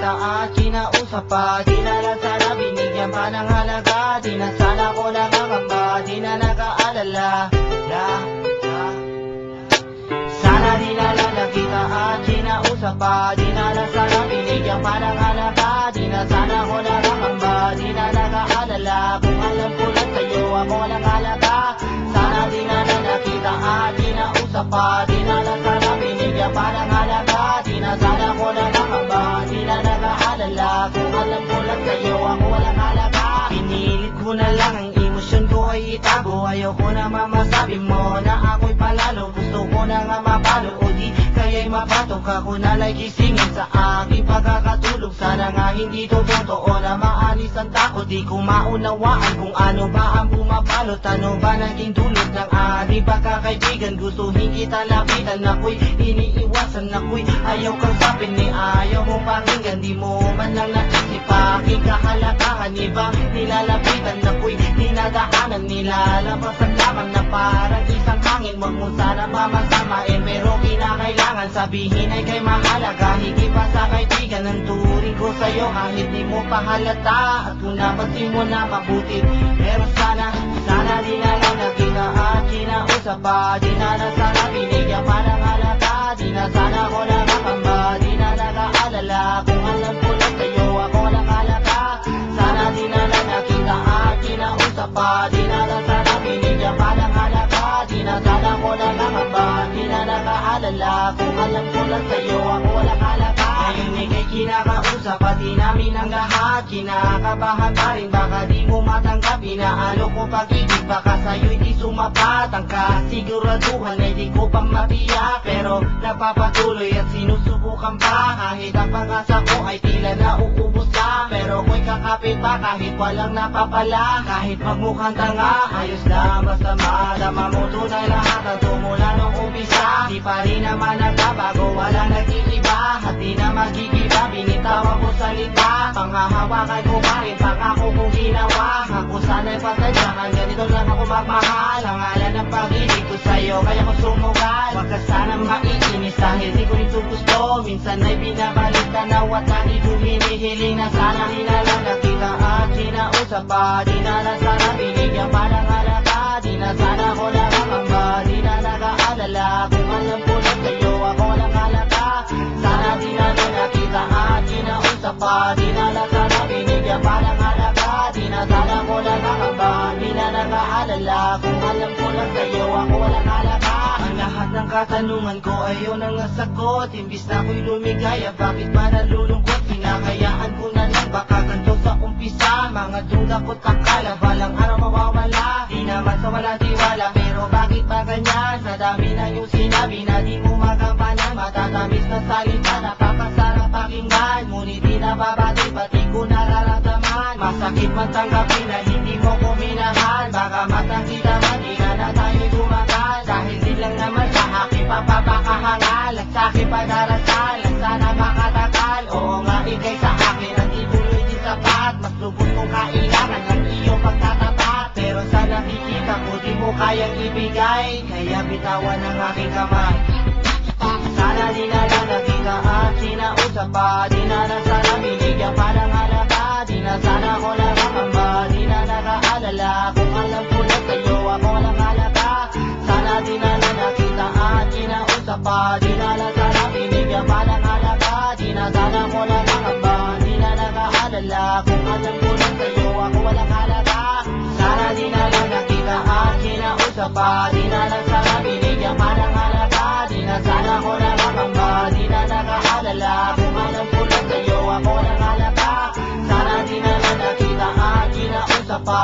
nakita at kinausap pa. Di na lang sana binigyan pa ng halaga. Di na sana ko nakakamba, di na nakaalala. Sana di na lang nakita at kinausap pa. Di na lang sana binigyan pa ng halaga. Di na sana ko nakakamba, di na nakaalala. Kung alam ko lang sa'yo ako walang halaga. Sana di na lang nakita at kinausap pa. Di na lang sana binigyan pa ng halaga. Di na sana ko nakakamba, di na nakaalala. Kung alam ko lang sa'yo ako walang halaga. Pinilit ko na lang ang emosyon ko ay itago. Ayoko na mamasabi mo na ako'y palalo. Gusto ko na nga mapalo o di kaya'y mapatok. Ako na la'y gisingin sa aking pagkakatulog. Sana nga hindi to totoo na maalis ang takot. Di ko maunawaan kung ano ba ang bumapalot. Ano ba naging dulot ng ating pagkakaibigan? Gustuhin kita lapitan, ako'y iniiwasan. Ako'y ayaw kang sapin, ni ayaw mong pakinggan. Di mo man lang naisip aking kahalagahan. Ibang nilalapitan, ako'y dinadaanan. Nilalabasan lamang na parang isang hangin. Wag mo sana mamasamain, pero kinakailangan sabihin ay kay mahalaga. Higit pa sa kaibigan ang turing ko sa'yo, kahit di mo pa halata. At kung napansin mo na mabuti, pero sana di na lang nakita at kinausap pa. Di na lang sana binigyan pa ng halaga. Di na sana ko nakakamba, di na nakaalala. Kung alam ko lang sa'yo ako walang halaga. Sana di na lang nakita at kinausap pa. Di na lang sana binigyan pa ng halaga. Di na sana ko nakakamba, di na nakaalala. Kung alam ko lang sa'yo ako walang halaga. Ngayon ika'y kinakausap, pati namin ang lahat. Kinakabahan pa rin, baka di mo matanggap. Inaalo ko pag-ibig, baka sa'yo'y di sumapat. Ang kasiguraduhan ay di ko pa matiyak, pero napapatuloy at sinusubukan pa. Kahit ang pag-asa ko ay tila nauubos na, pero ako'y kakapit pa kahit walang napapala. Kahit magmukhang tanga, ayos lang basta madama mo tunay lahat ang tumula nung umpisa. Di pa rin naman nagbabago, walang nag-iiba. At di na magigiba, binitawan ko salita. Panghahawakan ko pa rin, pangako kong ginawa. Ako sana'y pasensyahan, ganito lang ako magmahal. Ang ngalan ng pag-ibig ko sa'yo, kaya ko sumugal. Huwag ka sanang maiinis dahil di ko ito gusto. Minsan ay binabalik tanaw at lagi ko hinihiling na sana di na lang nakita at kinausap pa. Di na lang sana binigyan pa ng halaga. Di na sana ko nakakamba, di na nakaalala. Kung alam ko lang sa'yo ako walang halaga. Sana di na lang nakita at kinausap pa. Di na lang sana binigyan pa ng halaga. Di na sana ko nakakamba, di na nakaalala. Kung alam ko lang sa'yo ako walang halaga. Ang lahat ng katanungan ko ayaw nang nasagot. Imbis na ako'y lumigaya, bakit ba nalulungkot? Hinahayaan ko na lang, baka ganito sa umpisa. Mga duda ko't akala, balang araw mawawala. Di naman sa walang tiwala, pero bakit ba ganyan? Sa dami na yung sinabi na di mo magampanan. Matatamis na salita, napakasarap pakinggan. Ngunit di nababati, pati ko nararamdaman. Masakit man tanggapin na hindi mo ko minahal. Baka matangkita man, di na tayo'y tumagal. Dahil din lang naman sa aking papapakahangal. At sa aking pagdarasal, at sana makatakal. Oo nga, ikay sa akin at ituloy di sapat. Mas lubos kong kailangan ng iyong pagtatapat. Pero sa nakikita ko di mo kayang ibigay, kaya bitawan ang aking kamay. Sana di na lang nakita at kinausap pa. Di na lang sana binigyan pa ng halaga. Di na sana ko nakakamba, di na nakaalala. Kung alam ko lang sa'yo ako walang halaga. Sana di na lang nakita at kinausap pa. Di na lang sana binigyan pa ng halaga. Di na sana ko nakakamba, di na nakaalala. Kung alam ko lang sa'yo ako walang halaga. Sana di na lang nakita at kinausap pa. Di na lang sana binigyan pa ng halaga. Di na sana ko nakakamba, di na nakaalala. Kung alam ko lang sa'yo ako walang halaga. Sana di na lang nakita at kinausap pa.